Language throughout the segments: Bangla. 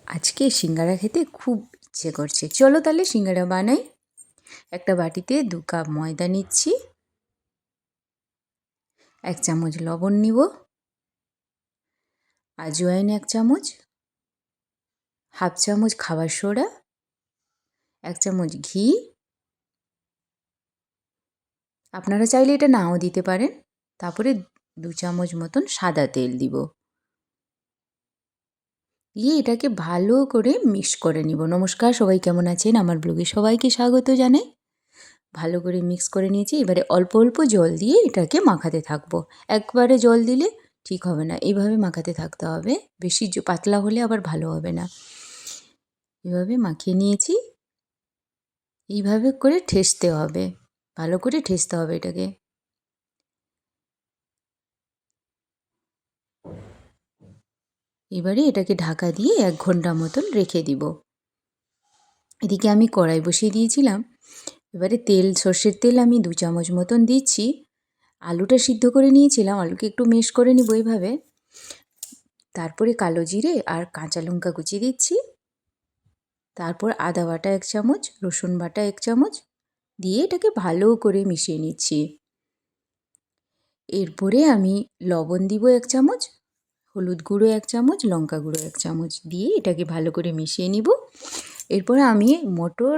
আজকে সিঙ্গারা খেতে খুব ইচ্ছে করছে, চলো তাহলে সিঙ্গারা বানাই। একটা বাটিতে 2 কাপ ময়দা নিচ্ছি, 1 চামচ লবণ নিব, আজওয়াইন 1 চামচ, হাফ চামচ খাবার সোডা, 1 চামচ ঘি। আপনারা চাইলে এটা নাও দিতে পারেন। তারপরে 2 চামচ মতন সাদা তেল দিব, দিয়ে এটাকে ভালো করে মিক্স করে নিব। নমস্কার, সবাই কেমন আছেন? আমার ব্লগে সবাইকে স্বাগত জানাই। ভালো করে মিক্স করে নিয়েছি। এবারে অল্প অল্প জল দিয়ে এটাকে মাখাতে থাকবো। একবারে জল দিলে ঠিক হবে না, এইভাবে মাখাতে থাকতে হবে। বেশি পাতলা হলে আবার ভালো হবে না। এভাবে মাখিয়ে নিয়েছি। এইভাবে করে ঠেসতে হবে, ভালো করে ঠেসতে হবে এটাকে। এবারে এটাকে ঢাকা দিয়ে 1 ঘন্টা মতন রেখে দিব। এদিকে আমি কড়াই বসিয়ে দিয়েছিলাম। এবারে তেল, সর্ষের তেল আমি 2 চামচ মতন দিচ্ছি। আলুটা সিদ্ধ করে নিয়েছিলাম, আলুকে একটু মেশ করে নিব এইভাবে। তারপরে কালো জিরে আর কাঁচা লঙ্কা কুচি দিচ্ছি। তারপর আদা বাটা 1 চামচ, রসুন বাটা 1 চামচ দিয়ে এটাকে ভালো করে মিশিয়ে নিচ্ছি। এরপরে আমি লবণ দিব 1 চামচ, হলুদ গুঁড়ো 1 চামচ, লঙ্কা গুঁড়ো 1 চামচ দিয়ে এটাকে ভালো করে মিশিয়ে নিব। এরপরে আমি মটর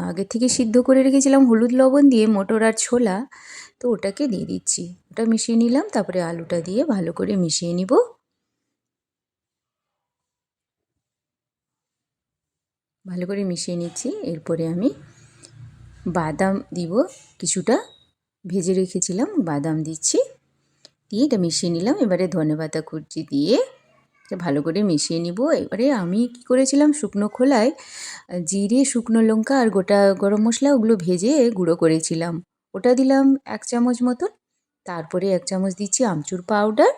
আগে থেকে সিদ্ধ করে রেখেছিলাম হলুদ লবণ দিয়ে, মটর আর ছোলা, তো ওটাকে দিয়ে দিচ্ছি। ওটা মিশিয়ে নিলাম, তারপরে আলুটা দিয়ে ভালো করে মিশিয়ে নিব। ভালো করে মিশিয়ে নিচ্ছি। এরপরে আমি বাদাম দিব, কিছুটা ভেজে রেখেছিলাম, বাদাম দিচ্ছি। দিয়ে এটা মিশিয়ে নিলাম। এবারে ধনেপাতা কুচি দিয়ে ভালো করে মিশিয়ে নিব। এবারে আমি কি করেছিলাম, শুকনো খোলায় জিরে, শুকনো লঙ্কা আর গোটা গরম মশলা ওগুলো ভেজে গুঁড়ো করেছিলাম, ওটা দিলাম 1 চামচ মতন। তারপরে 1 চামচ দিচ্ছি আমচুর পাউডার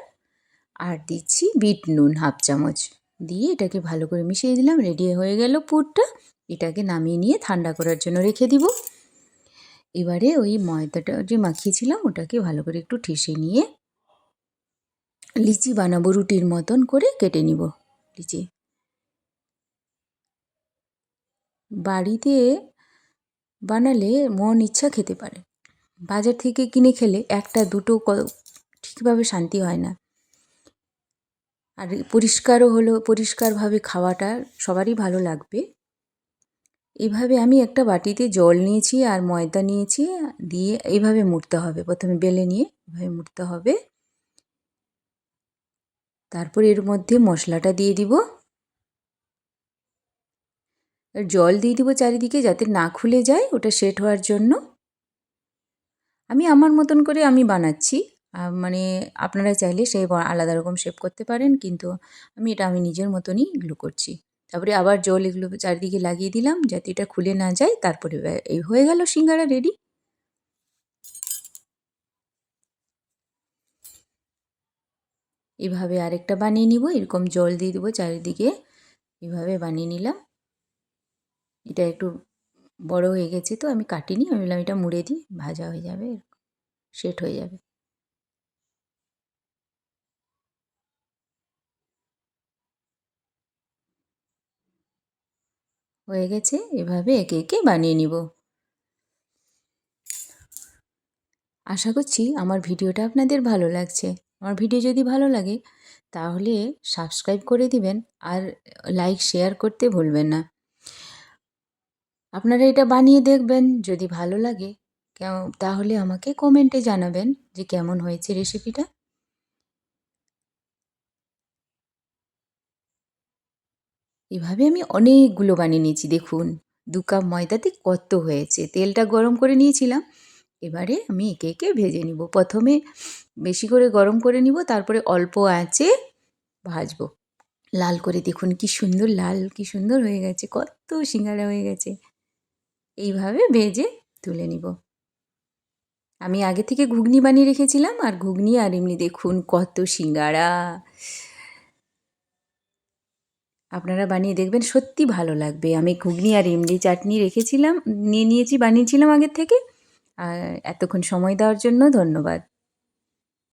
আর দিচ্ছি বিট নুন হাফ চামচ দিয়ে এটাকে ভালো করে মিশিয়ে দিলাম। রেডি হয়ে গেল পুরটা। এটাকে নামিয়ে নিয়ে ঠান্ডা করার জন্য রেখে দিব। এবারে ওই ময়দাটা যে মাখিয়েছিলাম ওটাকে ভালো করে একটু ঠেসে নিয়ে লিচি বানাবো, রুটির মতন করে কেটে নিব লিচি। বাড়িতে বানালে মন ইচ্ছা খেতে পারে, বাজার থেকে কিনে খেলে একটা দুটো ঠিকভাবে শান্তি হয় না। আর পরিষ্কারও হলো, পরিষ্কারভাবে খাওয়াটা সবারই ভালো লাগবে। এভাবে আমি একটা বাটিতে জল নিয়েছি আর ময়দা নিয়েছি, দিয়ে এইভাবে মুড়তে হবে। প্রথমে বেলে নিয়ে এভাবে মুড়তে হবে। তারপর এর মধ্যে মশলাটা দিয়ে দিব, জল দিয়ে দিব চারিদিকে যাতে না খুলে যায়, ওটা সেট হওয়ার জন্য। আমি আমার মতন করে আমি বানাচ্ছি, মানে আপনারা চাইলে সেই আলাদা রকম শেপ করতে পারেন, কিন্তু আমি নিজের মতনই এগুলো করছি। তারপরে আবার জল এগুলো চারিদিকে লাগিয়ে দিলাম যাতে এটা খুলে না যায়। তারপরে এই হয়ে গেল সিঙ্গারা রেডি। এভাবে আরেকটা বানিয়ে নিব, এরকম জল দিয়ে দেবো চারিদিকে। এভাবে বানিয়ে নিলাম। এটা একটু বড় হয়ে গেছে তো আমি কাটিনি, আমি বললাম এটা মুড়ে দিই, ভাজা হয়ে যাবে, সেট হয়ে যাবে। হয়ে গেছে। এভাবে একে একে বানিয়ে নিব। আশা করছি আমার ভিডিওটা আপনাদের ভালো লাগছে। আমার ভিডিও যদি ভালো লাগে তাহলে সাবস্ক্রাইব করে দিবেন আর লাইক শেয়ার করতে ভুলবেন না। আপনারা এটা বানিয়ে দেখবেন, যদি ভালো লাগে তাহলে আমাকে কমেন্টে জানাবেন যে কেমন হয়েছে রেসিপিটা। এভাবে আমি অনেকগুলো বানিয়ে নিয়েছি। দেখুন 2 কাপ ময়দাতে কত হয়েছে। তেলটা গরম করে নিয়েছিলাম। এবারে আমি একে একে ভেজে নিব। প্রথমে বেশি করে গরম করে নিব, তারপরে অল্প আঁচে ভাজবো লাল করে। দেখুন কি সুন্দর লাল, কি সুন্দর হয়ে গেছে, কত সিঙ্গারা হয়ে গেছে। এইভাবে ভেজে তুলে নিব। আমি আগে থেকে ঘুগনি বানিয়ে রেখেছিলাম, আর ঘুগনি আর এমনি দেখুন কত সিঙ্গারা। আপনারা বানিয়ে দেখবেন, সত্যি ভালো লাগবে। আমি ঘুগনি আর ইমলি চাটনি বানিয়েছিলাম আগের থেকে। আর এতক্ষণ সময় দেওয়ার জন্য ধন্যবাদ।